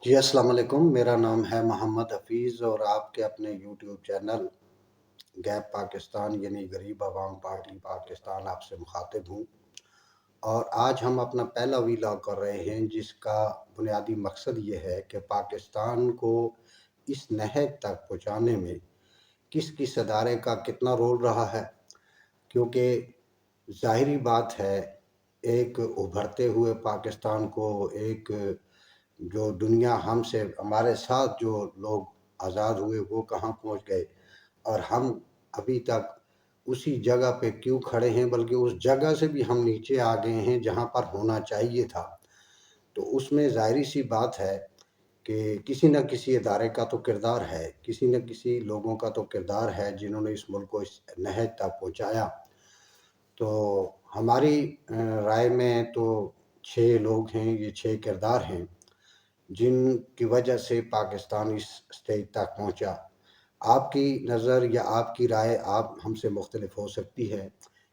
جی السلام علیکم، میرا نام ہے محمد حفیظ اور آپ کے اپنے یوٹیوب چینل گیپ پاکستان یعنی غریب عوام پارٹی پاکستان آپ سے مخاطب ہوں، اور آج ہم اپنا پہلا ویلاگ کر رہے ہیں جس کا بنیادی مقصد یہ ہے کہ پاکستان کو اس نہج تک پہنچانے میں کس کس ادارے کا کتنا رول رہا ہے، کیونکہ ظاہری بات ہے ایک ابھرتے ہوئے پاکستان کو، ایک جو دنیا ہمارے ساتھ جو لوگ آزاد ہوئے وہ کہاں پہنچ گئے اور ہم ابھی تک اسی جگہ پہ کیوں کھڑے ہیں، بلکہ اس جگہ سے بھی ہم نیچے آ گئے ہیں جہاں پر ہونا چاہیے تھا۔ تو اس میں ظاہری سی بات ہے کہ کسی نہ کسی ادارے کا تو کردار ہے، کسی نہ کسی لوگوں کا تو کردار ہے جنہوں نے اس ملک کو اس نہج تک پہنچایا۔ تو ہماری رائے میں تو 6 لوگ ہیں، یہ 6 کردار ہیں جن کی وجہ سے پاکستان اس سٹیج تک پہنچا۔ آپ کی نظر یا آپ کی رائے آپ ہم سے مختلف ہو سکتی ہے،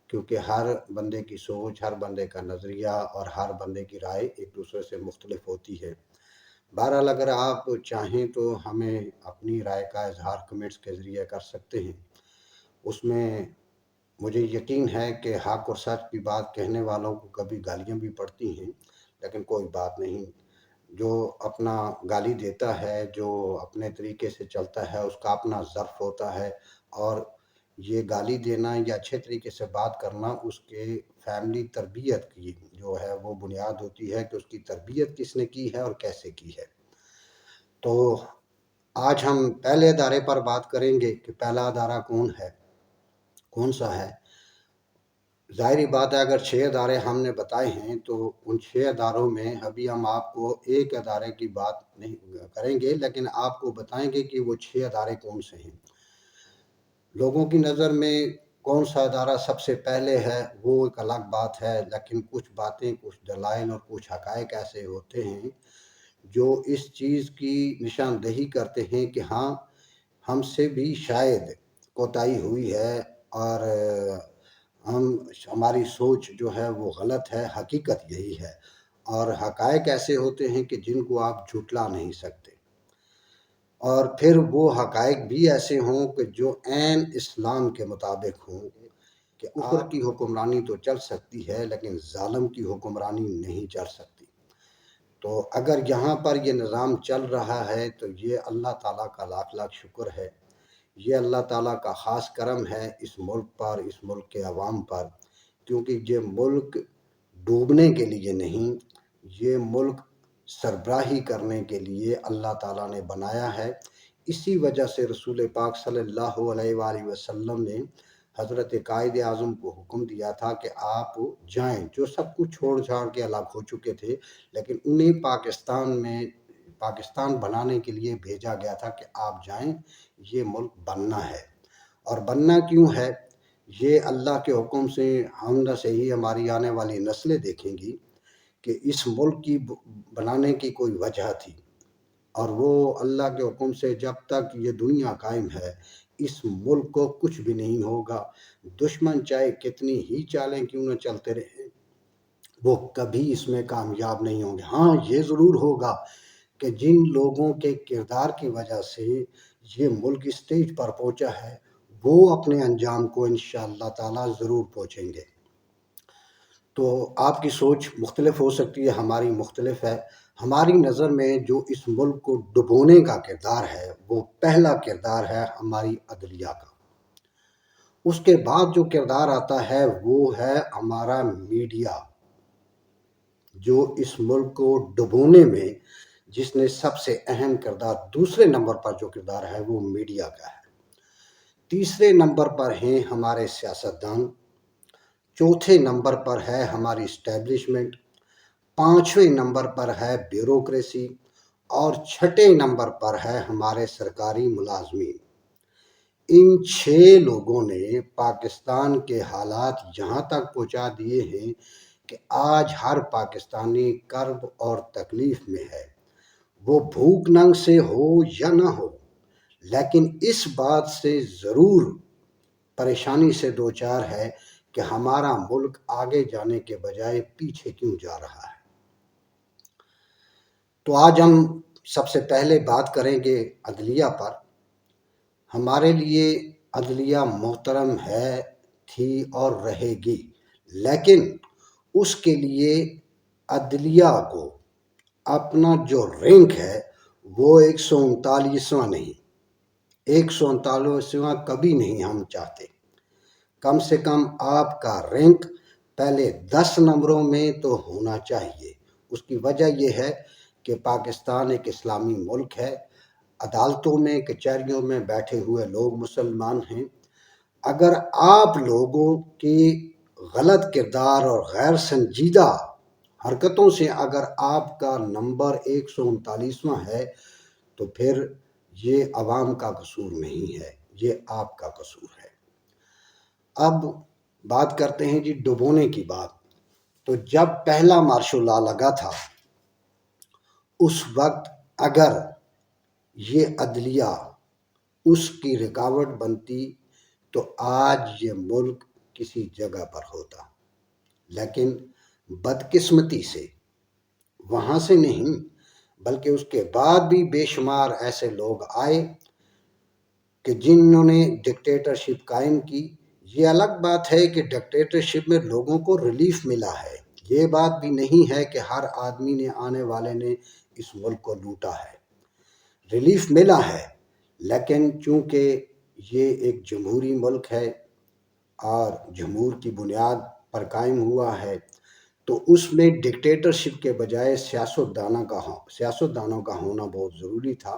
کیونکہ ہر بندے کی سوچ، ہر بندے کا نظریہ اور ہر بندے کی رائے ایک دوسرے سے مختلف ہوتی ہے۔ بہرحال اگر آپ چاہیں تو ہمیں اپنی رائے کا اظہار کمنٹس کے ذریعے کر سکتے ہیں۔ اس میں مجھے یقین ہے کہ حق اور سچ کی بات کہنے والوں کو کبھی گالیاں بھی پڑتی ہیں، لیکن کوئی بات نہیں، جو اپنا گالی دیتا ہے، جو اپنے طریقے سے چلتا ہے، اس کا اپنا ظرف ہوتا ہے، اور یہ گالی دینا یا اچھے طریقے سے بات کرنا اس کے فیملی تربیت کی جو ہے وہ بنیاد ہوتی ہے کہ اس کی تربیت کس نے کی ہے اور کیسے کی ہے۔ تو آج ہم پہلے ادارے پر بات کریں گے کہ پہلا ادارہ کون سا ہے۔ ظاہری بات ہے اگر 6 ادارے ہم نے بتائے ہیں تو ان 6 اداروں میں ابھی ہم آپ کو ایک ادارے کی بات نہیں کریں گے، لیکن آپ کو بتائیں گے کہ وہ 6 ادارے کون سے ہیں۔ لوگوں کی نظر میں کون سا ادارہ سب سے پہلے ہے وہ ایک الگ بات ہے، لیکن کچھ باتیں، کچھ دلائل اور کچھ حقائق ایسے ہوتے ہیں جو اس چیز کی نشاندہی کرتے ہیں کہ ہاں ہم سے بھی شاید کوتاہی ہوئی ہے اور ہماری سوچ جو ہے وہ غلط ہے، حقیقت یہی ہے، اور حقائق ایسے ہوتے ہیں کہ جن کو آپ جھٹلا نہیں سکتے، اور پھر وہ حقائق بھی ایسے ہوں کہ جو عین اسلام کے مطابق ہوں کہ کفر کی حکمرانی تو چل سکتی ہے لیکن ظالم کی حکمرانی نہیں چل سکتی۔ تو اگر یہاں پر یہ نظام چل رہا ہے تو یہ اللہ تعالیٰ کا لاکھ لاکھ شکر ہے، یہ اللہ تعالیٰ کا خاص کرم ہے اس ملک پر، اس ملک کے عوام پر، کیونکہ یہ ملک ڈوبنے کے لیے نہیں، یہ ملک سربراہی کرنے کے لیے اللہ تعالیٰ نے بنایا ہے۔ اسی وجہ سے رسول پاک صلی اللہ علیہ وآلہ وسلم نے حضرت قائد اعظم کو حکم دیا تھا کہ آپ جائیں، جو سب کچھ چھوڑ چھاڑ کے الگ ہو چکے تھے، لیکن انہیں پاکستان بنانے کے لیے بھیجا گیا تھا کہ آپ جائیں، یہ ملک بننا ہے۔ اور بننا کیوں ہے یہ اللہ کے حکم سے ہم نہ سے ہی ہماری آنے والی نسلیں دیکھیں گی کہ اس ملک کی بنانے کی کوئی وجہ تھی، اور وہ اللہ کے حکم سے جب تک یہ دنیا قائم ہے اس ملک کو کچھ بھی نہیں ہوگا۔ دشمن چاہے کتنی ہی چالیں کیوں نہ چلتے رہیں، وہ کبھی اس میں کامیاب نہیں ہوں گے۔ ہاں یہ ضرور ہوگا کہ جن لوگوں کے کردار کی وجہ سے یہ ملک اس سٹیج پر پہنچا ہے وہ اپنے انجام کو انشاءاللہ تعالی ضرور پہنچیں گے۔ تو آپ کی سوچ مختلف ہو سکتی ہے، ہماری مختلف ہے۔ ہماری نظر میں جو اس ملک کو ڈبونے کا کردار ہے وہ پہلا کردار ہے ہماری عدلیہ کا۔ اس کے بعد جو کردار آتا ہے وہ ہے ہمارا میڈیا، جو اس ملک کو ڈبونے میں جس نے سب سے اہم کردار، دوسرے نمبر پر جو کردار ہے وہ میڈیا کا ہے۔ تیسرے نمبر پر ہیں ہمارے سیاستدان، چوتھے نمبر پر ہے ہماری اسٹیبلشمنٹ، پانچویں نمبر پر ہے بیوروکریسی، اور چھٹے نمبر پر ہے ہمارے سرکاری ملازمین۔ ان 6 لوگوں نے پاکستان کے حالات یہاں تک پہنچا دیے ہیں کہ آج ہر پاکستانی کرب اور تکلیف میں ہے، وہ بھوک ننگ سے ہو یا نہ ہو، لیکن اس بات سے ضرور پریشانی سے دوچار ہے کہ ہمارا ملک آگے جانے کے بجائے پیچھے کیوں جا رہا ہے۔ تو آج ہم سب سے پہلے بات کریں گے عدلیہ پر۔ ہمارے لیے عدلیہ محترم ہے، تھی اور رہے گی، لیکن اس کے لیے عدلیہ کو اپنا جو رینک ہے وہ 139واں نہیں، 139واں کبھی نہیں ہم چاہتے۔ کم سے کم آپ کا رینک پہلے 10 نمبروں میں تو ہونا چاہیے۔ اس کی وجہ یہ ہے کہ پاکستان ایک اسلامی ملک ہے، عدالتوں میں کچہریوں میں بیٹھے ہوئے لوگ مسلمان ہیں۔ اگر آپ لوگوں کی غلط کردار اور غیر سنجیدہ حرکتوں سے اگر آپ کا نمبر 139واں ہے تو پھر یہ عوام کا قصور نہیں ہے، یہ آپ کا قصور ہے۔ اب بات کرتے ہیں جی ڈبونے کی بات۔ تو جب پہلا مارشل لا لگا تھا اس وقت اگر یہ عدلیہ اس کی رکاوٹ بنتی تو آج یہ ملک کسی جگہ پر ہوتا، لیکن بدقسمتی سے وہاں سے نہیں بلکہ اس کے بعد بھی بے شمار ایسے لوگ آئے کہ جنہوں نے ڈکٹیٹرشپ قائم کی۔ یہ الگ بات ہے کہ ڈکٹیٹرشپ میں لوگوں کو ریلیف ملا ہے، یہ بات بھی نہیں ہے کہ ہر آدمی نے آنے والے نے اس ملک کو لوٹا ہے، ریلیف ملا ہے، لیکن چونکہ یہ ایک جمہوری ملک ہے اور جمہور کی بنیاد پر قائم ہوا ہے تو اس میں ڈکٹیٹرشپ کے بجائے سیاستدانوں کا ہونا بہت ضروری تھا۔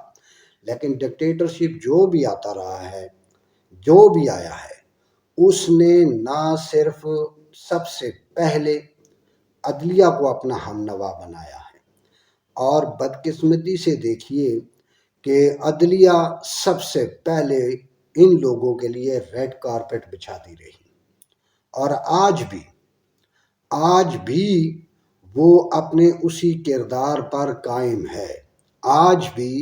لیکن ڈکٹیٹرشپ جو بھی آتا رہا ہے، جو بھی آیا ہے، اس نے نہ صرف سب سے پہلے عدلیہ کو اپنا ہم نوا بنایا ہے، اور بدقسمتی سے دیکھیے کہ عدلیہ سب سے پہلے ان لوگوں کے لیے ریڈ کارپٹ بچھاتی رہی، اور آج بھی وہ اپنے اسی کردار پر قائم ہے۔ آج بھی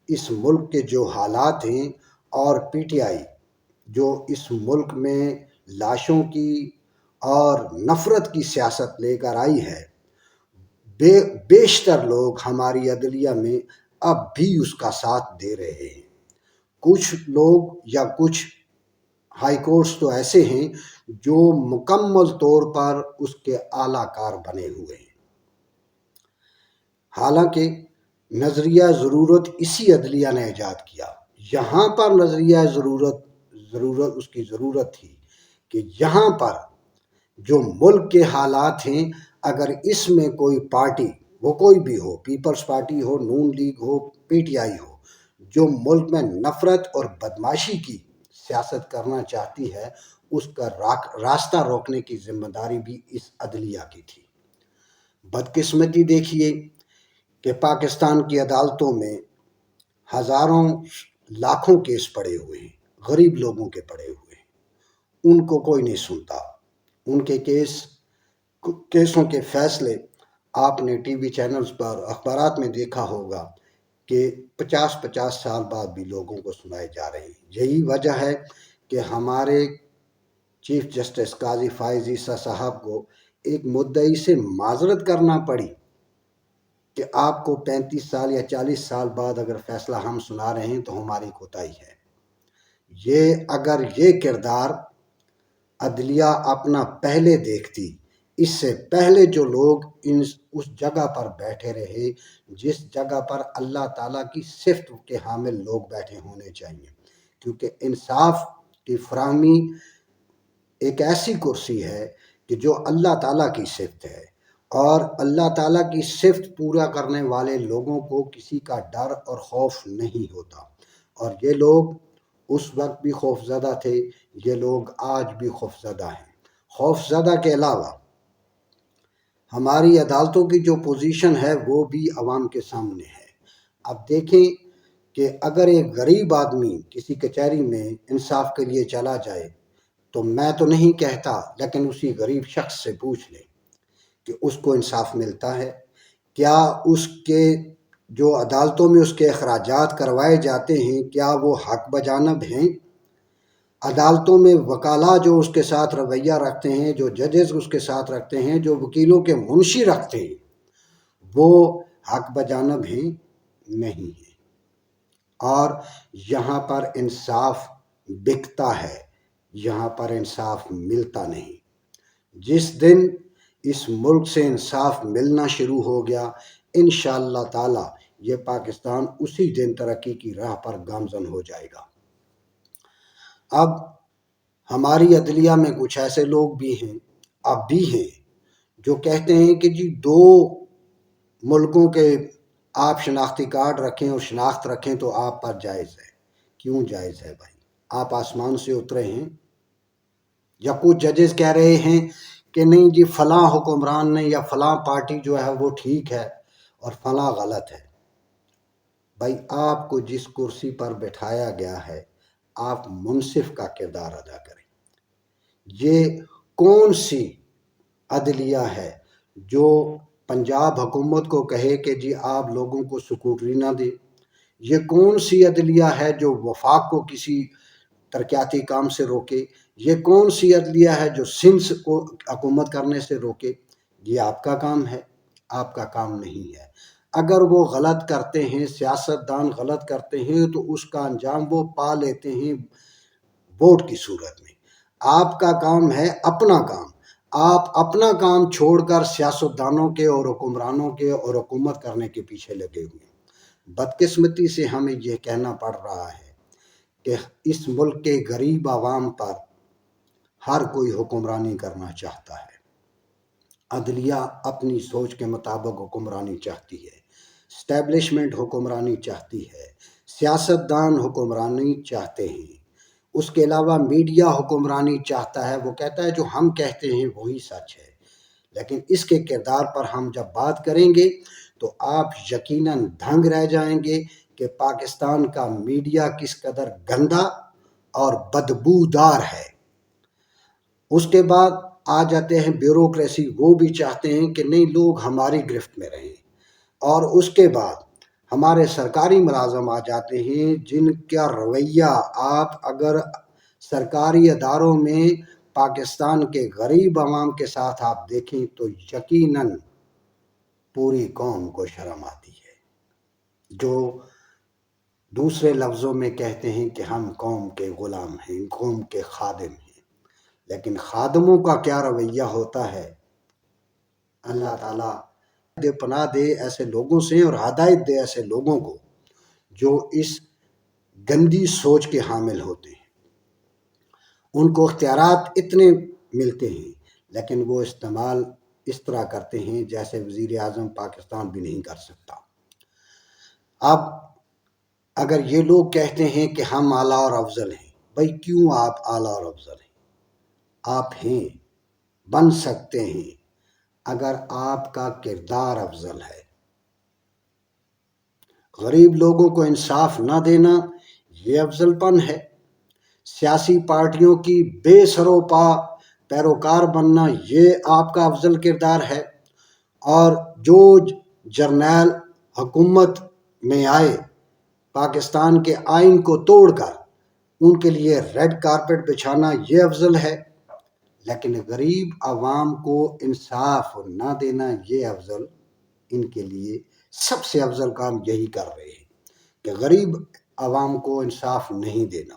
اس ملک کے جو حالات ہیں اور پی ٹی آئی جو اس ملک میں لاشوں کی اور نفرت کی سیاست لے کر آئی ہے، بیشتر لوگ ہماری عدلیہ میں اب بھی اس کا ساتھ دے رہے ہیں۔ کچھ لوگ یا کچھ ہائی کورٹس تو ایسے ہیں جو مکمل طور پر اس کے اعلیٰ کار بنے ہوئے ہیں۔ حالانکہ نظریہ ضرورت اسی عدلیہ نے ایجاد کیا۔ یہاں پر نظریہ ضرورت اس کی ضرورت تھی کہ یہاں پر جو ملک کے حالات ہیں، اگر اس میں کوئی پارٹی، وہ کوئی بھی ہو، پیپلز پارٹی ہو، نون لیگ ہو، پی ٹی آئی ہو، جو ملک میں نفرت اور بدمعاشی کی سیاست کرنا چاہتی ہے، اس کا راستہ روکنے کی ذمہ داری بھی اس عدلیہ کی تھی۔ بدقسمتی دیکھیے کہ پاکستان کی عدالتوں میں ہزاروں لاکھوں کیس پڑے ہوئے ہیں، غریب لوگوں کے پڑے ہوئے ہیں، ان کو کوئی نہیں سنتا۔ ان کے کیسوں کے فیصلے آپ نے ٹی وی چینلز پر، اخبارات میں دیکھا ہوگا کہ 50 سال بعد بھی لوگوں کو سنائے جا رہے ہیں۔ یہی وجہ ہے کہ ہمارے چیف جسٹس قاضی فائز عیسیٰ صاحب کو ایک مدعی سے معذرت کرنا پڑی کہ آپ کو 35 سال یا 40 سال بعد اگر فیصلہ ہم سنا رہے ہیں تو ہماری کوتاہی ہے۔ اگر یہ کردار عدلیہ اپنا پہلے دیکھتی، اس سے پہلے جو لوگ اس جگہ پر بیٹھے رہے جس جگہ پر اللہ تعالیٰ کی صفت کے حامل لوگ بیٹھے ہونے چاہیے، کیونکہ انصاف کی فراہمی ایک ایسی کرسی ہے کہ جو اللہ تعالیٰ کی صفت ہے، اور اللہ تعالیٰ کی صفت پورا کرنے والے لوگوں کو کسی کا ڈر اور خوف نہیں ہوتا، اور یہ لوگ اس وقت بھی خوف زدہ تھے، یہ لوگ آج بھی خوف زدہ ہیں۔ خوف زدہ کے علاوہ ہماری عدالتوں کی جو پوزیشن ہے وہ بھی عوام کے سامنے ہے۔ اب دیکھیں کہ اگر ایک غریب آدمی کسی کچہری میں انصاف کے لیے چلا جائے تو میں تو نہیں کہتا، لیکن اسی غریب شخص سے پوچھ لیں کہ اس کو انصاف ملتا ہے؟ کیا اس کے جو عدالتوں میں اس کے اخراجات کروائے جاتے ہیں کیا وہ حق بجانب ہیں؟ عدالتوں میں وکلاء جو اس کے ساتھ رویہ رکھتے ہیں، جو ججز اس کے ساتھ رکھتے ہیں، جو وکیلوں کے منشی رکھتے ہیں، وہ حق بجانب ہیں؟ نہیں ہے، اور یہاں پر انصاف بکتا ہے، یہاں پر انصاف ملتا نہیں۔ جس دن اس ملک سے انصاف ملنا شروع ہو گیا، انشاءاللہ تعالی یہ پاکستان اسی دن ترقی کی راہ پر گامزن ہو جائے گا۔ اب ہماری عدلیہ میں کچھ ایسے لوگ بھی ہیں، اب بھی ہیں، جو کہتے ہیں کہ جی دو ملکوں کے آپ شناختی کارڈ رکھیں اور شناخت رکھیں تو آپ پر جائز ہے۔ کیوں جائز ہے بھائی؟ آپ آسمان سے اترے ہیں؟ یا کچھ ججز کہہ رہے ہیں کہ نہیں جی فلاں حکمران نے یا فلاں پارٹی جو ہے وہ ٹھیک ہے اور فلاں غلط ہے۔ بھائی آپ کو جس کرسی پر بٹھایا گیا ہے، آپ منصف کا کردار ادا کریں۔ یہ کون سی عدلیہ ہے جو پنجاب حکومت کو کہے کہ جی آپ لوگوں کو سکوٹری نہ دے؟ یہ کون سی عدلیہ ہے جو وفاق کو کسی ترقیاتی کام سے روکے؟ یہ کون سی عدلیہ ہے جو سندھ کو حکومت کرنے سے روکے؟ یہ آپ کا کام ہے؟ آپ کا کام نہیں ہے۔ اگر وہ غلط کرتے ہیں، سیاستدان غلط کرتے ہیں، تو اس کا انجام وہ پا لیتے ہیں ووٹ کی صورت میں۔ آپ کا کام ہے اپنا کام۔ آپ اپنا کام چھوڑ کر سیاستدانوں کے اور حکمرانوں کے اور حکومت کرنے کے پیچھے لگے ہوئے ہیں۔ بدقسمتی سے ہمیں یہ کہنا پڑ رہا ہے کہ اس ملک کے غریب عوام پر ہر کوئی حکمرانی کرنا چاہتا ہے۔ عدلیہ اپنی سوچ کے مطابق حکمرانی چاہتی ہے، اسٹیبلشمنٹ حکمرانی چاہتی ہے، سیاستدان حکمرانی چاہتے ہیں، اس کے علاوہ میڈیا حکمرانی چاہتا ہے۔ وہ کہتا ہے جو ہم کہتے ہیں وہی سچ ہے، لیکن اس کے کردار پر ہم جب بات کریں گے تو آپ یقیناً دھنگ رہ جائیں گے کہ پاکستان کا میڈیا کس قدر گندا اور بدبودار ہے۔ اس کے بعد آ جاتے ہیں بیوروکریسی، وہ بھی چاہتے ہیں کہ نہیں لوگ ہماری گرفت میں رہیں۔ اور اس کے بعد ہمارے سرکاری ملازم آ جاتے ہیں جن کا رویہ آپ اگر سرکاری اداروں میں پاکستان کے غریب عوام کے ساتھ آپ دیکھیں تو یقیناً پوری قوم کو شرم آتی ہے۔ جو دوسرے لفظوں میں کہتے ہیں کہ ہم قوم کے غلام ہیں، قوم کے خادم ہیں، لیکن خادموں کا کیا رویہ ہوتا ہے؟ اللہ تعالیٰ دے پناہ دے ایسے لوگوں سے اور ہدایت دے ایسے لوگوں کو جو اس گندی سوچ کے حامل ہوتے ہیں۔ ان کو اختیارات اتنے ملتے ہیں لیکن وہ استعمال اس طرح کرتے ہیں جیسے وزیر اعظم پاکستان بھی نہیں کر سکتا۔ اب اگر یہ لوگ کہتے ہیں کہ ہم اعلیٰ اور افضل ہیں، بھائی کیوں آپ اعلیٰ اور افضل ہیں؟ آپ ہیں، بن سکتے ہیں اگر آپ کا کردار افضل ہے۔ غریب لوگوں کو انصاف نہ دینا یہ افضل پن ہے۔ سیاسی پارٹیوں کی بے سروپا پیروکار بننا یہ آپ کا افضل کردار ہے۔ اور جو جرنیل حکومت میں آئے پاکستان کے آئین کو توڑ کر ان کے لیے ریڈ کارپٹ بچھانا یہ افضل ہے، لیکن غریب عوام کو انصاف نہ دینا یہ افضل، ان کے لیے سب سے افضل کام یہی کر رہے ہیں کہ غریب عوام کو انصاف نہیں دینا۔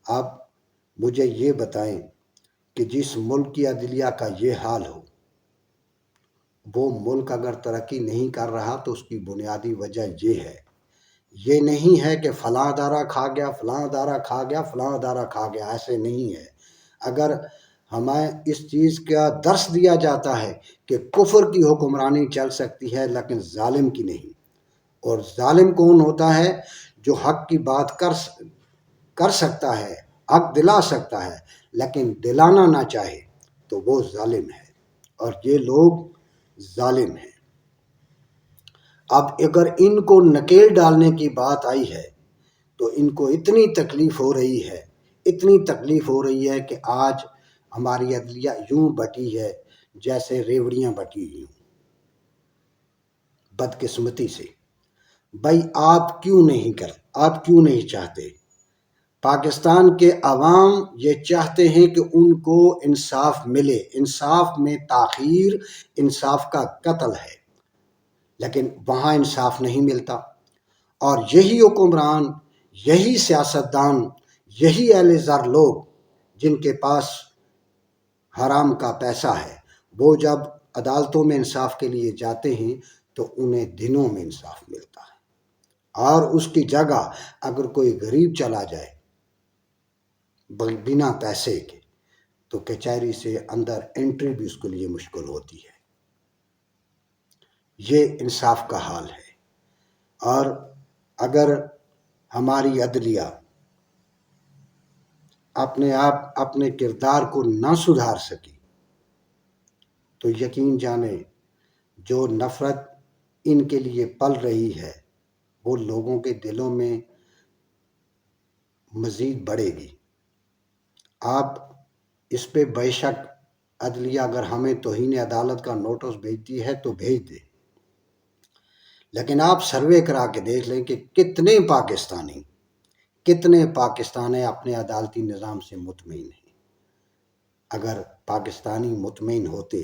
اب مجھے یہ بتائیں کہ جس ملک کی عدلیہ کا یہ حال ہو، وہ ملک اگر ترقی نہیں کر رہا تو اس کی بنیادی وجہ یہ ہے۔ یہ نہیں ہے کہ فلاں ادارہ کھا گیا، فلاں ادارہ کھا گیا، فلاں ادارہ کھا گیا، ایسے نہیں ہے۔ اگر ہمیں اس چیز کا درس دیا جاتا ہے کہ کفر کی حکمرانی چل سکتی ہے لیکن ظالم کی نہیں، اور ظالم کون ہوتا ہے؟ جو حق کی بات کر سکتا ہے، حق دلا سکتا ہے لیکن دلانا نہ چاہے تو وہ ظالم ہے، اور یہ لوگ ظالم ہیں۔ اب اگر ان کو نکیل ڈالنے کی بات آئی ہے تو ان کو اتنی تکلیف ہو رہی ہے، اتنی تکلیف ہو رہی ہے کہ آج ہماری عدلیہ یوں بٹی ہے جیسے ریوڑیاں بٹی ہوئی ہوں، بدقسمتی سے۔ بھائی آپ کیوں نہیں چاہتے؟ پاکستان کے عوام یہ چاہتے ہیں کہ ان کو انصاف ملے۔ انصاف میں تاخیر انصاف کا قتل ہے، لیکن وہاں انصاف نہیں ملتا۔ اور یہی حکمران، یہی سیاستدان، یہی اہل زر لوگ جن کے پاس حرام کا پیسہ ہے، وہ جب عدالتوں میں انصاف کے لیے جاتے ہیں تو انہیں دنوں میں انصاف ملتا ہے، اور اس کی جگہ اگر کوئی غریب چلا جائے بنا پیسے کے تو کچہری سے اندر انٹری بھی اس کے لیے مشکل ہوتی ہے۔ یہ انصاف کا حال ہے۔ اور اگر ہماری عدلیہ اپنے کردار کو نہ سدھار سکی تو یقین جانیں جو نفرت ان کے لیے پل رہی ہے وہ لوگوں کے دلوں میں مزید بڑھے گی۔ آپ اس پہ بے شک عدلیہ اگر ہمیں توہین عدالت کا نوٹس بھیجتی ہے تو بھیج دے، لیکن آپ سروے کرا کے دیکھ لیں کہ کتنے پاکستانی اپنے عدالتی نظام سے مطمئن ہیں۔ اگر پاکستانی مطمئن ہوتے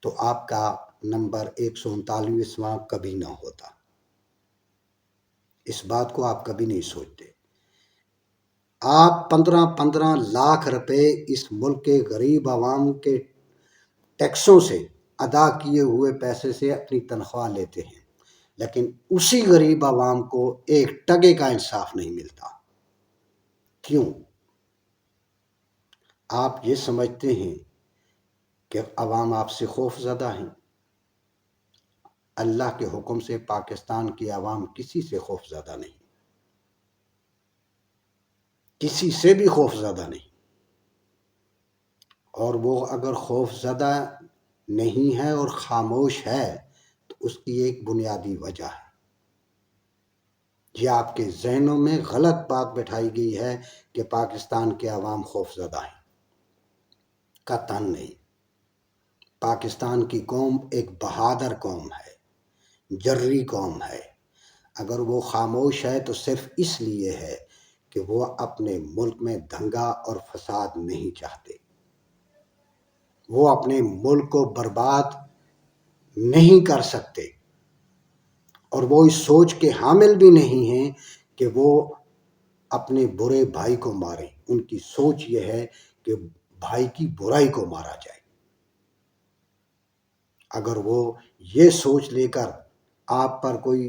تو آپ کا نمبر 139واں کبھی نہ ہوتا۔ اس بات کو آپ کبھی نہیں سوچتے۔ آپ 15 لاکھ روپے اس ملک کے غریب عوام کے ٹیکسوں سے ادا کیے ہوئے پیسے سے اپنی تنخواہ لیتے ہیں، لیکن اسی غریب عوام کو ایک ٹکے کا انصاف نہیں ملتا۔ کیوں؟ آپ یہ سمجھتے ہیں کہ عوام آپ سے خوف زدہ ہیں؟ اللہ کے حکم سے پاکستان کی عوام کسی سے خوف زدہ نہیں، کسی سے بھی خوف زدہ نہیں۔ اور وہ اگر خوف زدہ نہیں ہے اور خاموش ہے تو اس کی ایک بنیادی وجہ ہے۔ یہ آپ کے ذہنوں میں غلط بات بٹھائی گئی ہے کہ پاکستان کے عوام خوف زدہ ہیں۔ قطعاً نہیں۔ پاکستان کی قوم ایک بہادر قوم ہے، جرری قوم ہے۔ اگر وہ خاموش ہے تو صرف اس لیے ہے کہ وہ اپنے ملک میں دنگا اور فساد نہیں چاہتے، وہ اپنے ملک کو برباد نہیں کر سکتے، اور وہ اس سوچ کے حامل بھی نہیں ہیں کہ وہ اپنے برے بھائی کو ماریں۔ ان کی سوچ یہ ہے کہ بھائی کی برائی کو مارا جائے۔ اگر وہ یہ سوچ لے کر آپ پر کوئی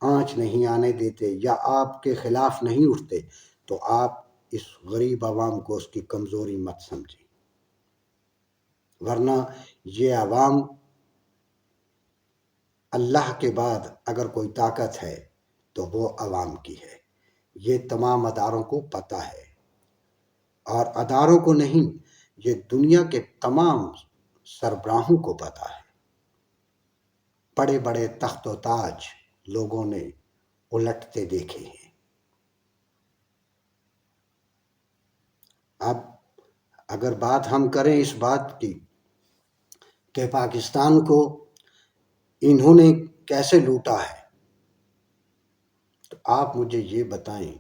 آنچ نہیں آنے دیتے یا آپ کے خلاف نہیں اٹھتے تو آپ اس غریب عوام کو اس کی کمزوری مت سمجھیں، ورنہ یہ عوام اللہ کے بعد اگر کوئی طاقت ہے تو وہ عوام کی ہے۔ یہ تمام اداروں کو پتہ ہے، اور اداروں کو نہیں، یہ دنیا کے تمام سربراہوں کو پتہ ہے۔ بڑے بڑے تخت و تاج لوگوں نے الٹتے دیکھے ہیں۔ اب اگر بات ہم کریں اس بات کی کہ پاکستان کو انہوں نے کیسے لوٹا ہے، تو آپ مجھے یہ بتائیں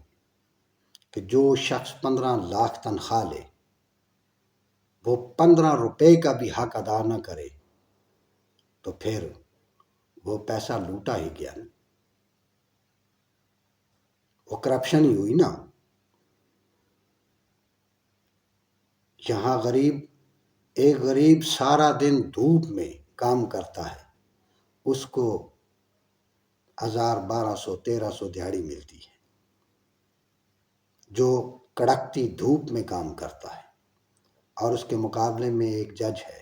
کہ جو شخص 15 لاکھ تنخواہ لے وہ 15 روپے کا بھی حق ادا نہ کرے تو پھر وہ پیسہ لوٹا ہی گیا نا، وہ کرپشن ہی ہوئی نا۔ یہاں ایک غریب سارا دن دھوپ میں کام کرتا ہے، اس کو 1000 1200 1300 دہاڑی ملتی ہے۔ جو کڑکتی دھوپ میں کام کرتا ہے، اور اس کے مقابلے میں ایک جج ہے،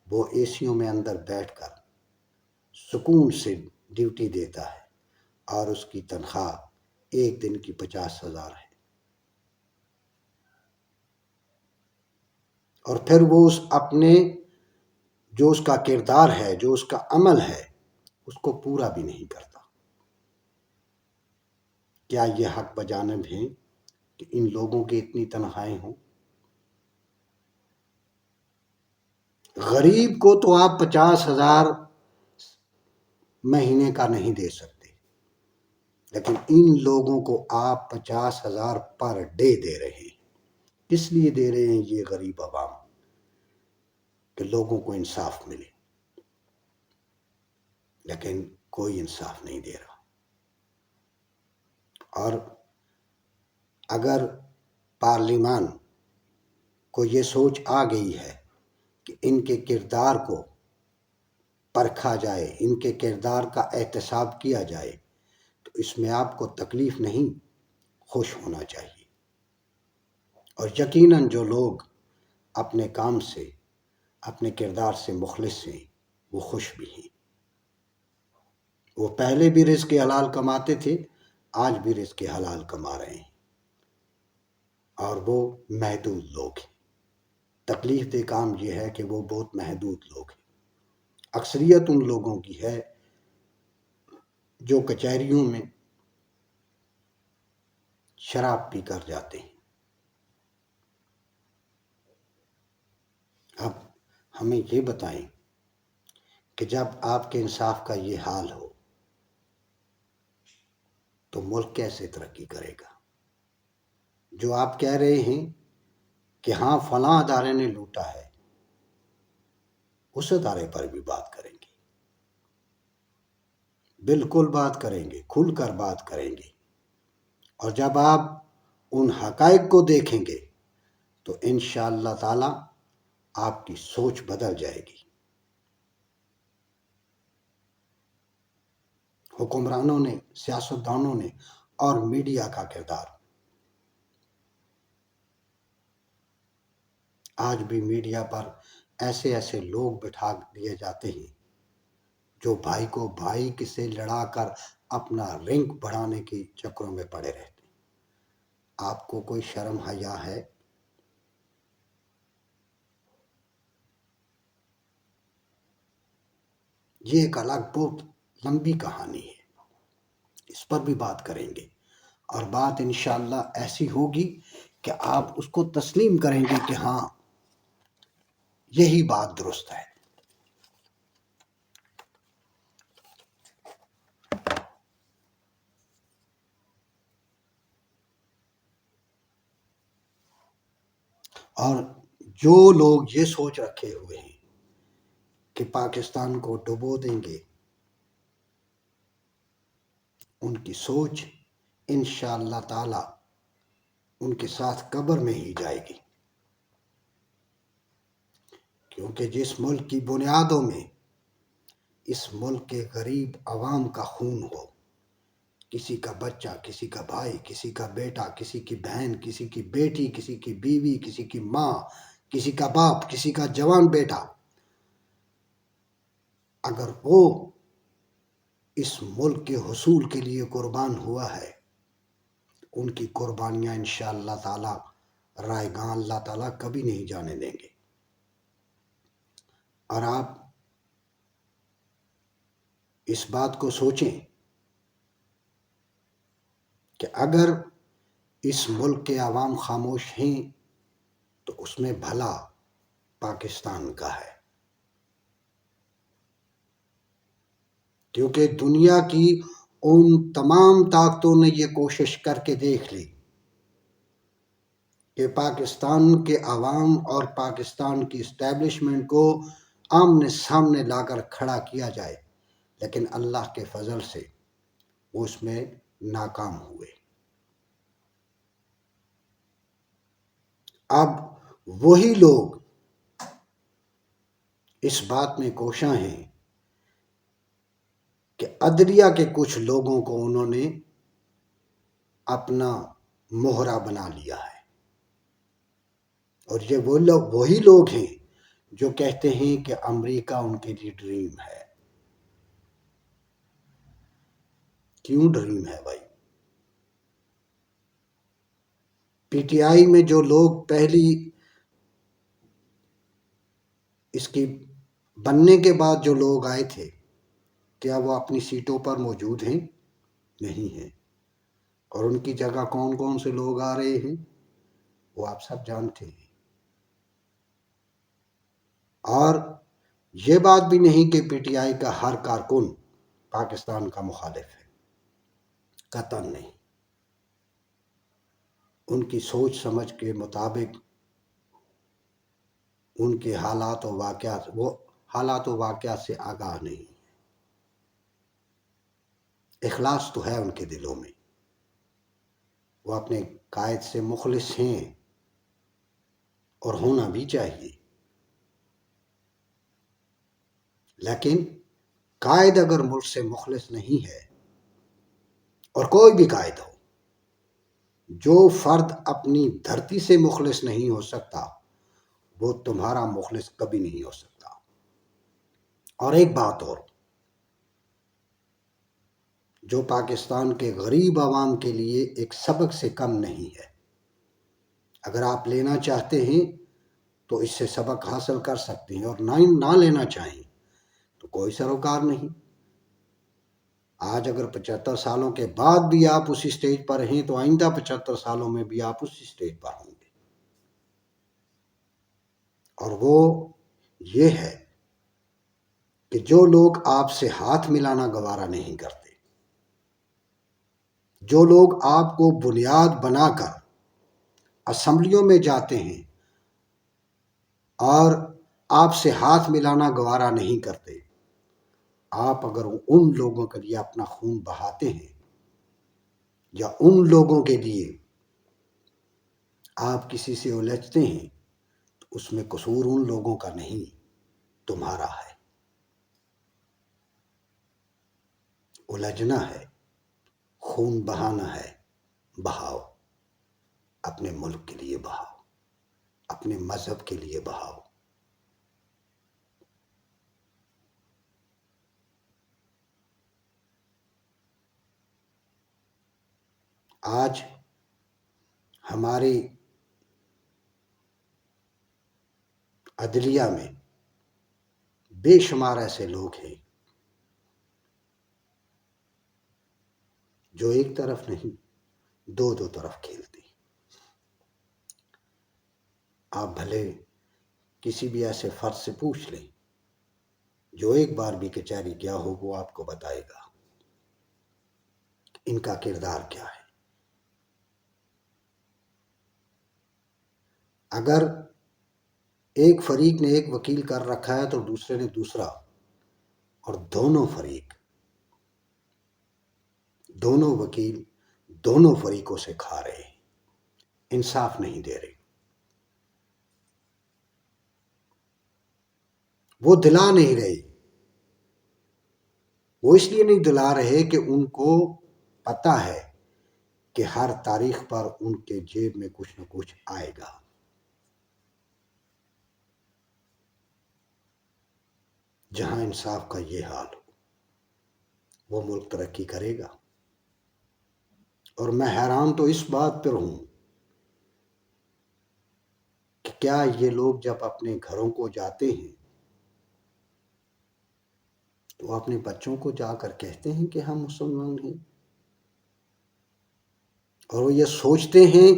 وہ اے سیوں میں اندر بیٹھ کر سکون سے ڈیوٹی دیتا ہے، اور اس کی تنخواہ ایک دن کی 50,000 ہے۔ اور پھر وہ جو اس کا کردار ہے، جو اس کا عمل ہے، اس کو پورا بھی نہیں کرتا۔ کیا یہ حق بجانب ہیں کہ ان لوگوں کی اتنی تنخواہیں ہوں؟ غریب کو تو آپ 50,000 مہینے کا نہیں دے سکتے، لیکن ان لوگوں کو آپ 50,000 پر ڈے دے رہے ہیں۔ کس لیے دے رہے ہیں یہ غریب عوام؟ کہ لوگوں کو انصاف ملے، لیکن کوئی انصاف نہیں دے رہا۔ اور اگر پارلیمان کو یہ سوچ آ گئی ہے کہ ان کے کردار کو پرکھا جائے، ان کے کردار کا احتساب کیا جائے، تو اس میں آپ کو تکلیف نہیں، خوش ہونا چاہیے۔ اور یقیناً جو لوگ اپنے کام سے، اپنے کردار سے مخلص ہیں، وہ خوش بھی ہیں۔ وہ پہلے بھی رزق حلال کماتے تھے، آج بھی رزق حلال کما رہے ہیں، اور وہ محدود لوگ ہیں۔ تکلیف دہ کام یہ ہے کہ وہ بہت محدود لوگ ہیں۔ اکثریت ان لوگوں کی ہے جو کچہریوں میں شراب پی کر جاتے ہیں۔ اب ہمیں یہ بتائیں کہ جب آپ کے انصاف کا یہ حال ہو تو ملک کیسے ترقی کرے گا؟ جو آپ کہہ رہے ہیں کہ ہاں فلاں ادارے نے لوٹا ہے، اس ادارے پر بھی بات کریں گے، بالکل بات کریں گے، کھل کر بات کریں گے۔ اور جب آپ ان حقائق کو دیکھیں گے تو انشاءاللہ تعالی آپ کی سوچ بدل جائے گی۔ حکمرانوں نے، سیاستدانوں نے اور میڈیا کا کردار، آج بھی میڈیا پر ایسے ایسے لوگ بٹھا دیے جاتے ہیں جو بھائی کو بھائی سے لڑا کر اپنا رینک بڑھانے کے چکروں میں پڑے رہتے ہیں۔ آپ کو کوئی شرم حیا ہے؟ یہ ایک الگ بہت لمبی کہانی ہے، اس پر بھی بات کریں گے، اور بات انشاءاللہ ایسی ہوگی کہ آپ اس کو تسلیم کریں گے کہ ہاں یہی بات درست ہے۔ اور جو لوگ یہ سوچ رکھے ہوئے ہیں کہ پاکستان کو ڈبو دیں گے، ان کی سوچ انشاءاللہ تعالی ان کے ساتھ قبر میں ہی جائے گی، کیونکہ جس ملک کی بنیادوں میں اس ملک کے غریب عوام کا خون ہو، کسی کا بچہ، کسی کا بھائی، کسی کا بیٹا، کسی کی بہن، کسی کی بیٹی، کسی کی بیوی، کسی کی ماں، کسی کا باپ، کسی کا جوان بیٹا، اگر وہ اس ملک کے حصول کے لیے قربان ہوا ہے، ان کی قربانیاں انشاءاللہ تعالی رائے گاں اللہ تعالیٰ کبھی نہیں جانے دیں گے۔ اور آپ اس بات کو سوچیں کہ اگر اس ملک کے عوام خاموش ہیں تو اس میں بھلا پاکستان کا ہے، کیونکہ دنیا کی ان تمام طاقتوں نے یہ کوشش کر کے دیکھ لی کہ پاکستان کے عوام اور پاکستان کی اسٹیبلشمنٹ کو آمنے سامنے لا کر کھڑا کیا جائے، لیکن اللہ کے فضل سے وہ اس میں ناکام ہوئے۔ اب وہی لوگ اس بات میں کوشاں ہیں کہ عدلیہ کے کچھ لوگوں کو انہوں نے اپنا مہرہ بنا لیا ہے، اور یہ وہی لوگ ہیں جو کہتے ہیں کہ امریکہ ان کے لیے ڈریم ہے۔ کیوں ڈریم ہے بھائی؟ پی ٹی آئی میں جو لوگ پہلی اس کی بننے کے بعد جو لوگ آئے تھے، کیا وہ اپنی سیٹوں پر موجود ہیں؟ نہیں ہیں۔ اور ان کی جگہ کون کون سے لوگ آ رہے ہیں وہ آپ سب جانتے ہیں۔ اور یہ بات بھی نہیں کہ پی ٹی آئی کا ہر کارکن پاکستان کا مخالف ہے، قطعاً نہیں۔ ان کی سوچ سمجھ کے مطابق ان کے حالات و واقعات، وہ حالات و واقعات سے آگاہ نہیں، اخلاص تو ہے ان کے دلوں میں، وہ اپنے قائد سے مخلص ہیں اور ہونا بھی چاہیے، لیکن قائد اگر ملک سے مخلص نہیں ہے، اور کوئی بھی قائد ہو، جو فرد اپنی دھرتی سے مخلص نہیں ہو سکتا وہ تمہارا مخلص کبھی نہیں ہو سکتا۔ اور ایک بات اور، جو پاکستان کے غریب عوام کے لیے ایک سبق سے کم نہیں ہے، اگر آپ لینا چاہتے ہیں تو اس سے سبق حاصل کر سکتے ہیں، اور نہ لینا چاہیں تو کوئی سروکار نہیں۔ آج اگر 75 سالوں کے بعد بھی آپ اسی سٹیج پر ہیں تو آئندہ 75 سالوں میں بھی آپ اسی سٹیج پر ہوں گے، اور وہ یہ ہے کہ جو لوگ آپ سے ہاتھ ملانا گوارا نہیں کرتے، جو لوگ آپ کو بنیاد بنا کر اسمبلیوں میں جاتے ہیں اور آپ سے ہاتھ ملانا گوارا نہیں کرتے، آپ اگر ان لوگوں کے لیے اپنا خون بہاتے ہیں یا ان لوگوں کے لیے آپ کسی سے الجھتے ہیں تو اس میں قصور ان لوگوں کا نہیں، تمہارا ہے۔ الجھنا ہے، خون بہانا ہے، بہاؤ، اپنے ملک کے لیے بہاؤ، اپنے مذہب کے لیے بہاؤ۔ آج ہماری عدلیہ میں بے شمار ایسے لوگ ہیں جو ایک طرف نہیں دو طرف کھیلتے ہیں۔ آپ بھلے کسی بھی ایسے فرد سے پوچھ لیں جو ایک بار بھی کچہری گیا ہو، وہ آپ کو بتائے گا ان کا کردار کیا ہے۔ اگر ایک فریق نے ایک وکیل کر رکھا ہے تو دوسرے نے دوسرا، اور دونوں فریق، دونوں وکیل دونوں فریقوں سے کھا رہے ہیں، انصاف نہیں دے رہے۔ وہ دلا نہیں رہے، وہ اس لیے نہیں دلا رہے کہ ان کو پتہ ہے کہ ہر تاریخ پر ان کے جیب میں کچھ نہ کچھ آئے گا۔ جہاں انصاف کا یہ حال ہو وہ ملک ترقی کرے گا۔ اور میں حیران تو اس بات پر ہوں کہ کیا یہ لوگ جب اپنے گھروں کو جاتے ہیں تو وہ اپنے بچوں کو جا کر کہتے ہیں کہ ہم مسلمان ہیں، اور وہ یہ سوچتے ہیں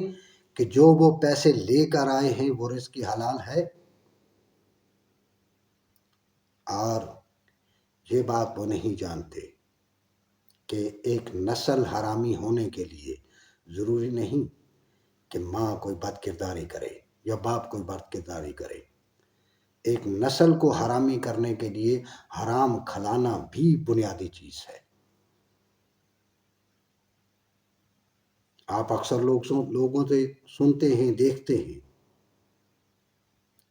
کہ جو وہ پیسے لے کر آئے ہیں وہ رزق حلال ہے؟ اور یہ بات وہ نہیں جانتے کہ ایک نسل حرامی ہونے کے لیے ضروری نہیں کہ ماں کوئی بد کرداری کرے یا باپ کوئی بد کرداری کرے۔ ایک نسل کو حرامی کرنے کے لیے حرام کھلانا بھی بنیادی چیز ہے۔ آپ اکثر لوگوں سے سنتے ہیں، دیکھتے ہیں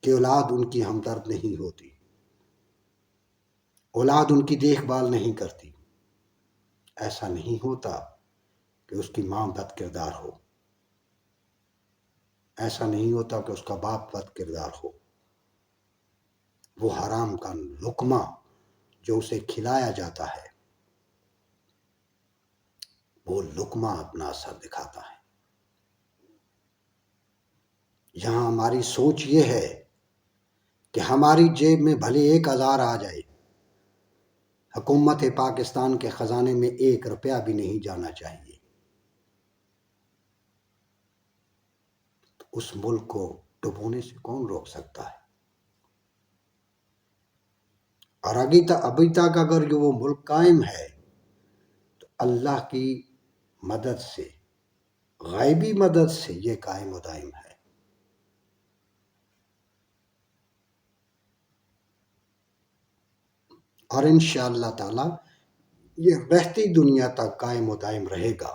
کہ اولاد ان کی ہمدرد نہیں ہوتی، اولاد ان کی دیکھ بھال نہیں کرتی۔ ایسا نہیں ہوتا کہ اس کی ماں بد کردار ہو، ایسا نہیں ہوتا کہ اس کا باپ بد کردار ہو۔ وہ حرام کا لقمہ جو اسے کھلایا جاتا ہے، وہ لقمہ اپنا اثر دکھاتا ہے۔ یہاں ہماری سوچ یہ ہے کہ ہماری جیب میں بھلے 1000 آ جائے، حکومت پاکستان کے خزانے میں 1 روپیہ بھی نہیں جانا چاہیے، تو اس ملک کو ڈبونے سے کون روک سکتا ہے؟ اور ابھی تک اگر وہ ملک قائم ہے تو اللہ کی مدد سے، غیبی مدد سے یہ قائم و دائم ہے۔ اور انشاءاللہ تعالی یہ رہتی دنیا تک قائم و دائم رہے گا۔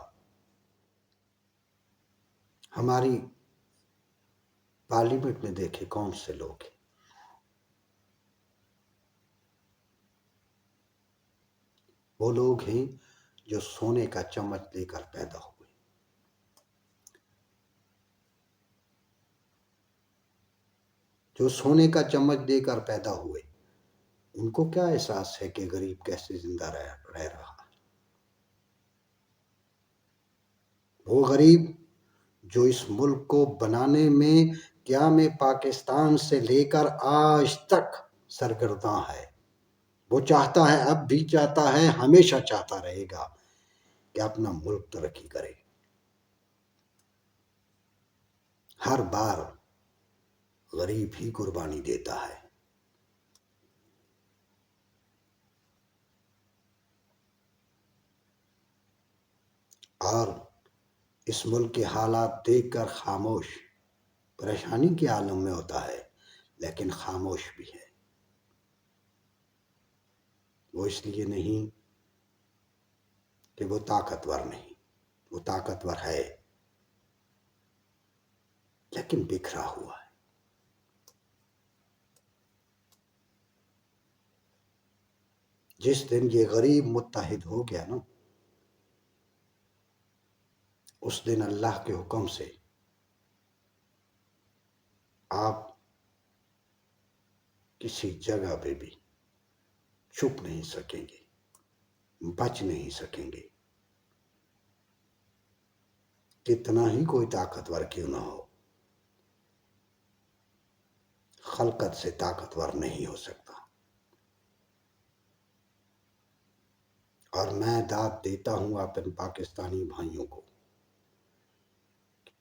ہماری پارلیمنٹ میں دیکھے کون سے لوگ ہیں، وہ لوگ ہیں جو سونے کا چمچ لے کر پیدا ہوئے، جو سونے کا چمچ دے کر پیدا ہوئے، ان کو کیا احساس ہے کہ غریب کیسے زندہ رہ رہا ہے؟ وہ غریب جو اس ملک کو بنانے میں قیام پاکستان سے لے کر آج تک سرگرداں ہے، وہ چاہتا ہے، اب بھی چاہتا ہے، ہمیشہ چاہتا رہے گا کہ اپنا ملک ترقی کرے۔ ہر بار غریب ہی قربانی دیتا ہے۔ اور اس ملک کے حالات دیکھ کر خاموش، پریشانی کے عالم میں ہوتا ہے لیکن خاموش بھی ہے۔ وہ اس لیے نہیں کہ وہ طاقتور نہیں، وہ طاقتور ہے لیکن بکھرا ہوا ہے۔ جس دن یہ غریب متحد ہو گیا نا، اس دن اللہ کے حکم سے آپ کسی جگہ پہ بھی چھپ نہیں سکیں گے، بچ نہیں سکیں گے، کتنا ہی کوئی طاقتور کیوں نہ ہو، خلقت سے طاقتور نہیں ہو سکتا۔ اور میں داد دیتا ہوں اپنے پاکستانی بھائیوں کو،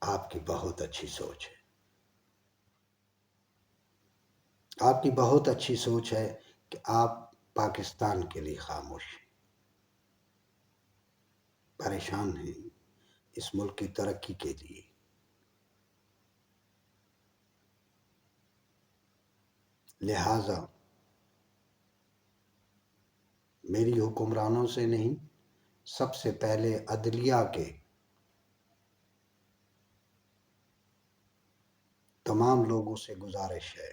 آپ کی بہت اچھی سوچ ہے، آپ کی بہت اچھی سوچ ہے کہ آپ پاکستان کے لیے خاموش ہیں، پریشان ہیں اس ملک کی ترقی کے لیے۔ لہٰذا میری حکمرانوں سے نہیں، سب سے پہلے عدلیہ کے تمام لوگوں سے گزارش ہے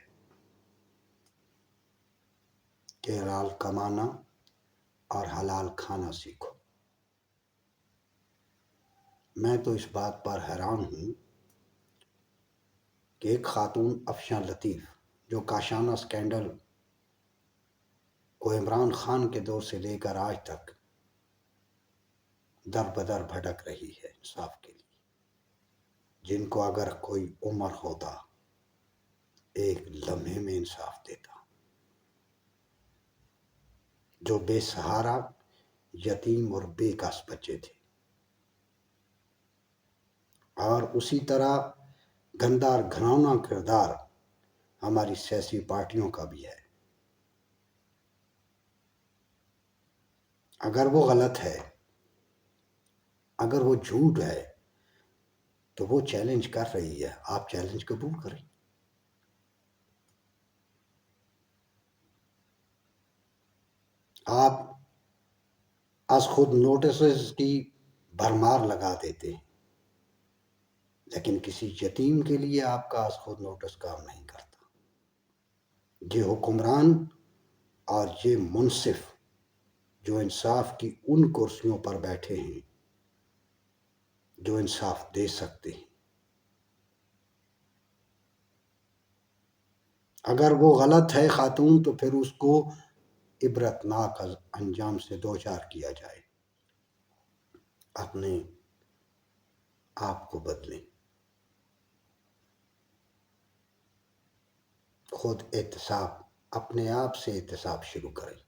کہ حلال کمانا اور حلال کھانا سیکھو۔ میں تو اس بات پر حیران ہوں کہ ایک خاتون افشاں لطیف جو کاشانہ سکینڈل کو عمران خان کے دور سے لے کر آج تک در بدر بھٹک رہی ہے انصاف کے لیے، جن کو اگر کوئی عمر ہوتا ایک لمحے میں انصاف دیتا، جو بے سہارا، یتیم اور بے کس بچے تھے، اور اسی طرح گندا اور گھناؤنا کردار ہماری سیاسی پارٹیوں کا بھی ہے۔ اگر وہ غلط ہے، اگر وہ جھوٹ ہے، تو وہ چیلنج کر رہی ہے، آپ چیلنج قبول کریں۔ آپ از خود نوٹسز کی بھرمار لگا دیتے ہیں، لیکن کسی یتیم کے لیے آپ کا از خود نوٹس کام نہیں کرتا۔ یہ حکمران اور یہ منصف جو انصاف کی ان کرسیوں پر بیٹھے ہیں جو انصاف دے سکتے ہیں، اگر وہ غلط ہے خاتون تو پھر اس کو عبرتناک انجام سے دوچار کیا جائے، اپنے آپ کو بدلیں، خود احتساب، اپنے آپ سے احتساب شروع کریں۔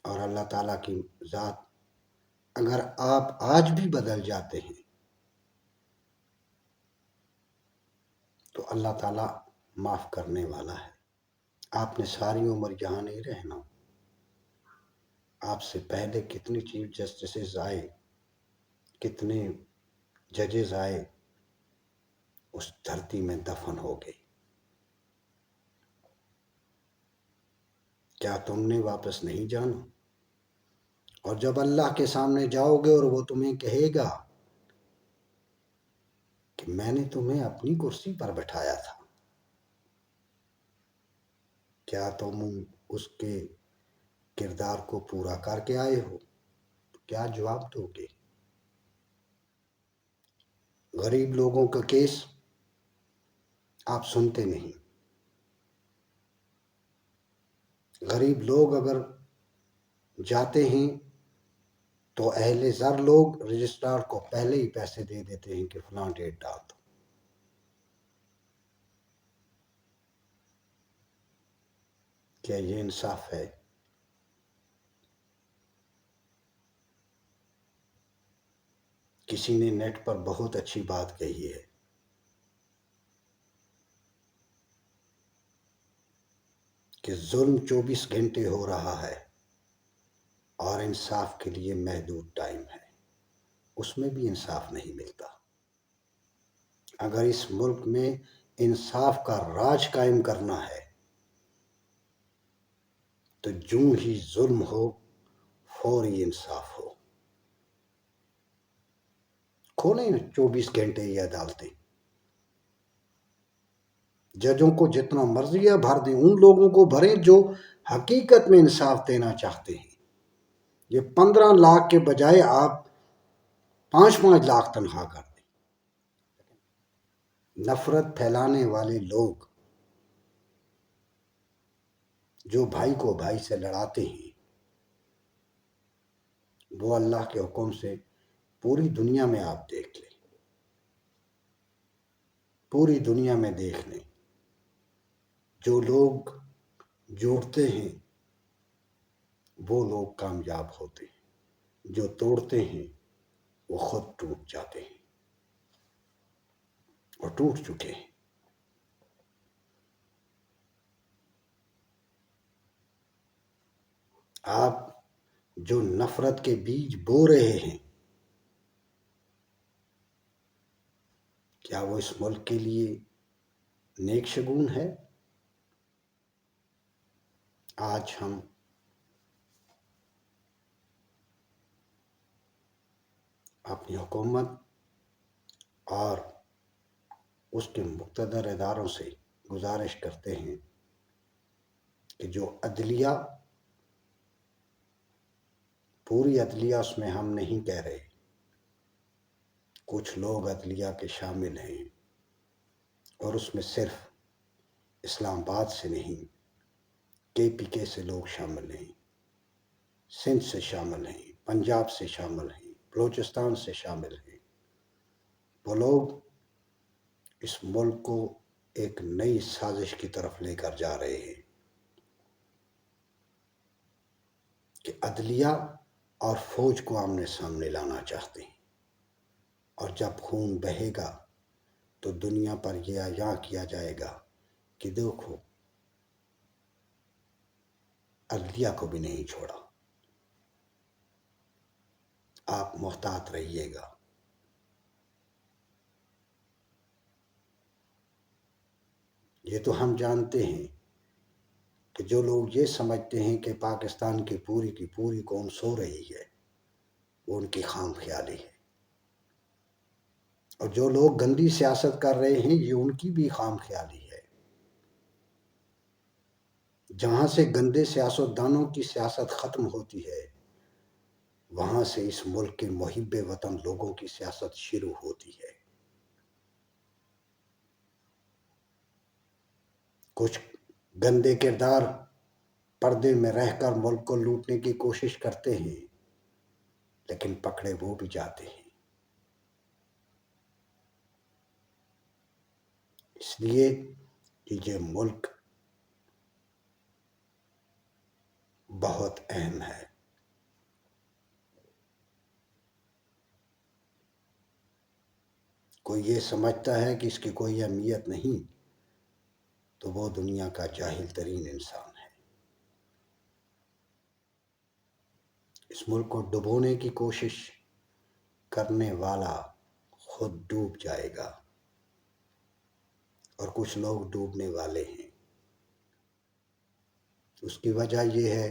اور اللہ تعالیٰ کی ذات، اگر آپ آج بھی بدل جاتے ہیں تو اللہ تعالیٰ معاف کرنے والا ہے۔ آپ نے ساری عمر یہاں نہیں رہنا، آپ سے پہلے کتنے چیف جسٹسز آئے، کتنے ججز آئے، اس دھرتی میں دفن ہو گئے۔ کیا تم نے واپس نہیں جانا؟ اور جب اللہ کے سامنے جاؤ گے اور وہ تمہیں کہے گا کہ میں نے تمہیں اپنی کرسی پر بٹھایا تھا، کیا تم اس کے کردار کو پورا کر کے آئے ہو؟ کیا جواب دو گے؟ غریب لوگوں کا کیس آپ سنتے نہیں۔ غریب لوگ اگر جاتے ہیں تو اہل زر لوگ رجسٹرار کو پہلے ہی پیسے دے دیتے ہیں کہ فلاں ڈیٹ ڈال دو۔ کیا یہ انصاف ہے؟ کسی نے نیٹ پر بہت اچھی بات کہی ہے کہ ظلم 24 گھنٹے ہو رہا ہے اور انصاف کے لیے محدود ٹائم ہے، اس میں بھی انصاف نہیں ملتا۔ اگر اس ملک میں انصاف کا راج قائم کرنا ہے تو جوں ہی ظلم ہو فوری انصاف ہو۔ کھولیں 24 گھنٹے یہ عدالتیں، ججوں کو جتنا مرضی ہے بھر دیں، ان لوگوں کو بھریں جو حقیقت میں انصاف دینا چاہتے ہیں۔ یہ 15 لاکھ کے بجائے آپ 5 لاکھ تنخواہ کر دیں۔ نفرت پھیلانے والے لوگ جو بھائی کو بھائی سے لڑاتے ہیں، وہ اللہ کے حکم سے پوری دنیا میں آپ دیکھ لیں، پوری دنیا میں دیکھ لیں، جو لوگ جوڑتے ہیں وہ لوگ کامیاب ہوتے ہیں، جو توڑتے ہیں وہ خود ٹوٹ جاتے ہیں اور ٹوٹ چکے ہیں۔ آپ جو نفرت کے بیج بو رہے ہیں، کیا وہ اس ملک کے لیے نیک شگون ہے؟ آج ہم اپنی حکومت اور اس کے مقتدر اداروں سے گزارش کرتے ہیں کہ جو عدلیہ، پوری عدلیہ اس میں ہم نہیں کہہ رہے، کچھ لوگ عدلیہ کے شامل ہیں اور اس میں صرف اسلام آباد سے نہیں، KPK سے لوگ شامل ہیں، سندھ سے شامل ہیں، پنجاب سے شامل ہیں، بلوچستان سے شامل ہیں۔ وہ لوگ اس ملک کو ایک نئی سازش کی طرف لے کر جا رہے ہیں کہ عدلیہ اور فوج کو آمنے سامنے لانا چاہتے ہیں، اور جب خون بہے گا تو دنیا پر یہ اعلان کیا جائے گا کہ دیکھو عدلیہ کو بھی نہیں چھوڑا۔ آپ محتاط رہیے گا۔ یہ تو ہم جانتے ہیں کہ جو لوگ یہ سمجھتے ہیں کہ پاکستان کی پوری قوم سو رہی ہے، وہ ان کی خام خیالی ہے، اور جو لوگ گندی سیاست کر رہے ہیں یہ ان کی بھی خام خیالی ہے۔ جہاں سے گندے سیاستدانوں کی سیاست ختم ہوتی ہے، وہاں سے اس ملک کے محب وطن لوگوں کی سیاست شروع ہوتی ہے۔ کچھ گندے کردار پردے میں رہ کر ملک کو لوٹنے کی کوشش کرتے ہیں، لیکن پکڑے وہ بھی جاتے ہیں۔ اس لیے کہ یہ ملک بہت اہم ہے۔ کوئی یہ سمجھتا ہے کہ اس کی کوئی اہمیت نہیں تو وہ دنیا کا جاہل ترین انسان ہے۔ اس ملک کو ڈبونے کی کوشش کرنے والا خود ڈوب جائے گا، اور کچھ لوگ ڈوبنے والے ہیں۔ اس کی وجہ یہ ہے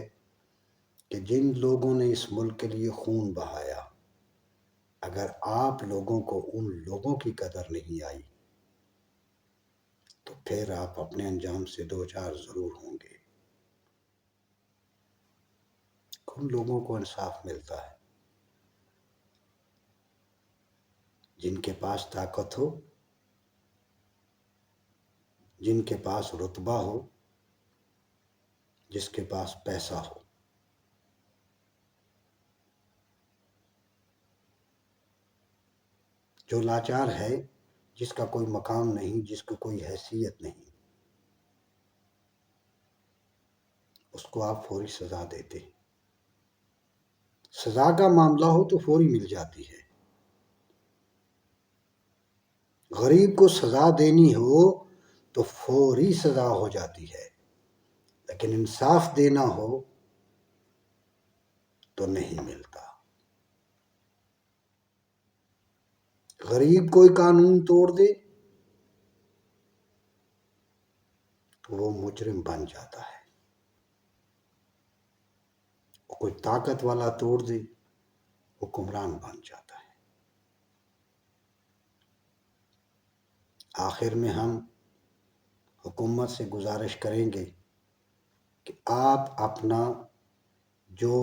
کہ جن لوگوں نے اس ملک کے لیے خون بہایا، اگر آپ لوگوں کو ان لوگوں کی قدر نہیں آئی تو پھر آپ اپنے انجام سے دوچار ضرور ہوں گے۔ ان لوگوں کو انصاف ملتا ہے جن کے پاس طاقت ہو، جن کے پاس رتبہ ہو، جس کے پاس پیسہ ہو۔ جو لاچار ہے، جس کا کوئی مقام نہیں، جس کو کوئی حیثیت نہیں، اس کو آپ فوری سزا دیتے ہیں۔ سزا کا معاملہ ہو تو فوری مل جاتی ہے۔ غریب کو سزا دینی ہو تو فوری سزا ہو جاتی ہے، لیکن انصاف دینا ہو تو نہیں ملتا۔ غریب کوئی قانون توڑ دے تو وہ مجرم بن جاتا ہے، کوئی طاقت والا توڑ دے حکمران بن جاتا ہے۔ آخر میں ہم حکومت سے گزارش کریں گے کہ آپ اپنا جو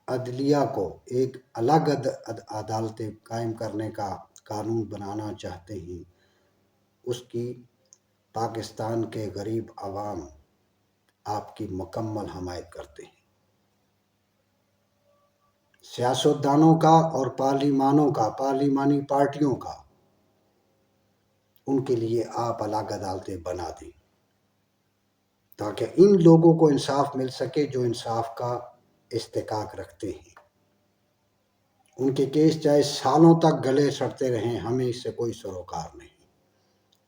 عدلیہ کو ایک الگ عدالتیں قائم کرنے کا قانون بنانا چاہتے ہیں، اس کی پاکستان کے غریب عوام آپ کی مکمل حمایت کرتے ہیں۔ سیاستدانوں کا اور پارلیمانی پارٹیوں کا، ان کے لیے آپ الگ عدالتیں بنا دیں تاکہ ان لوگوں کو انصاف مل سکے جو انصاف کا استحقاق رکھتے ہیں۔ ان کے کیس چاہے سالوں تک گلے سڑتے رہیں، ہمیں اس سے کوئی سروکار نہیں،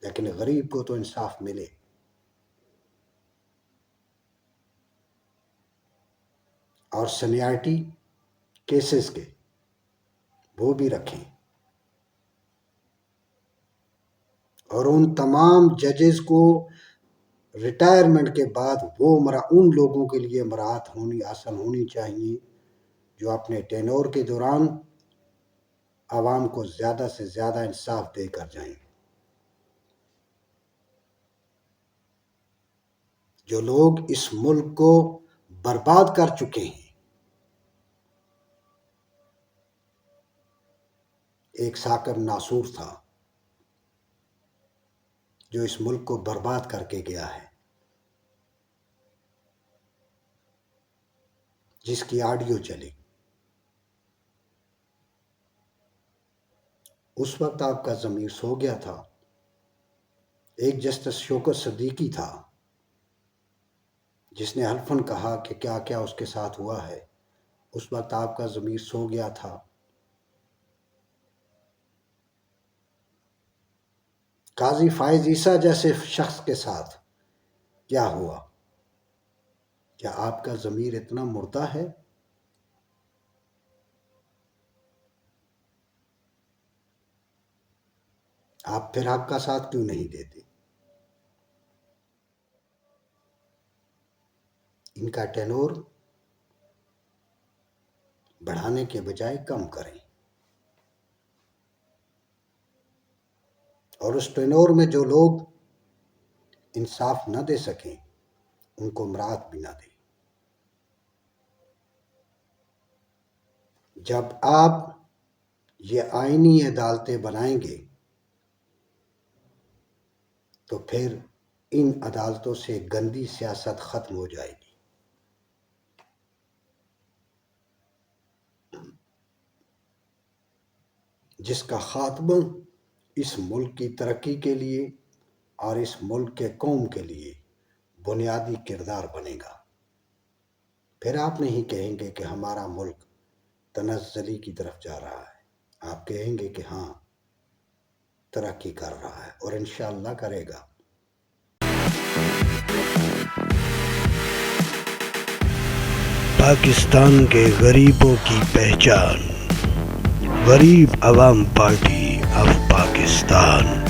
لیکن غریب کو تو انصاف ملے۔ اور سینیارٹی کیسز کے وہ بھی رکھیں، اور ان تمام ججز کو ریٹائرمنٹ کے بعد وہ ان لوگوں کے لیے مراعات حاصل ہونی چاہیے جو اپنے ٹینور کے دوران عوام کو زیادہ سے زیادہ انصاف دے کر جائیں۔ جو لوگ اس ملک کو برباد کر چکے ہیں، ایک ثاقب ناصور تھا جو اس ملک کو برباد کر کے گیا ہے، جس کی آڈیو چلی۔ اس وقت آپ کا ضمیر سو گیا تھا۔ ایک جسٹس شوکت صدیقی تھا جس نے حلفاً کہا کہ کیا کیا اس کے ساتھ ہوا ہے۔ اس وقت آپ کا ضمیر سو گیا تھا۔ قاضی فائز عیسیٰ جیسے شخص کے ساتھ کیا ہوا؟ کیا آپ کا ضمیر اتنا مردہ ہے؟ آپ پھر حق کا ساتھ کیوں نہیں دیتے؟ ان کا ٹینور بڑھانے کے بجائے کم کریں، اور اس ٹینور میں جو لوگ انصاف نہ دے سکیں ان کو مراعات بھی نہ دیں۔ جب آپ یہ آئینی عدالتیں بنائیں گے تو پھر ان عدالتوں سے گندی سیاست ختم ہو جائے گی۔ جس کا خاتمہ اس ملک کی ترقی کے لیے اور اس ملک کے قوم کے لیے بنیادی کردار بنے گا۔ پھر آپ نہیں کہیں گے کہ ہمارا ملک تنزلی کی طرف جا رہا ہے، آپ کہیں گے کہ ہاں ترقی کر رہا ہے، اور انشاءاللہ کرے گا۔ پاکستان کے غریبوں کی پہچان، غریب عوام پارٹی آف پاکستان۔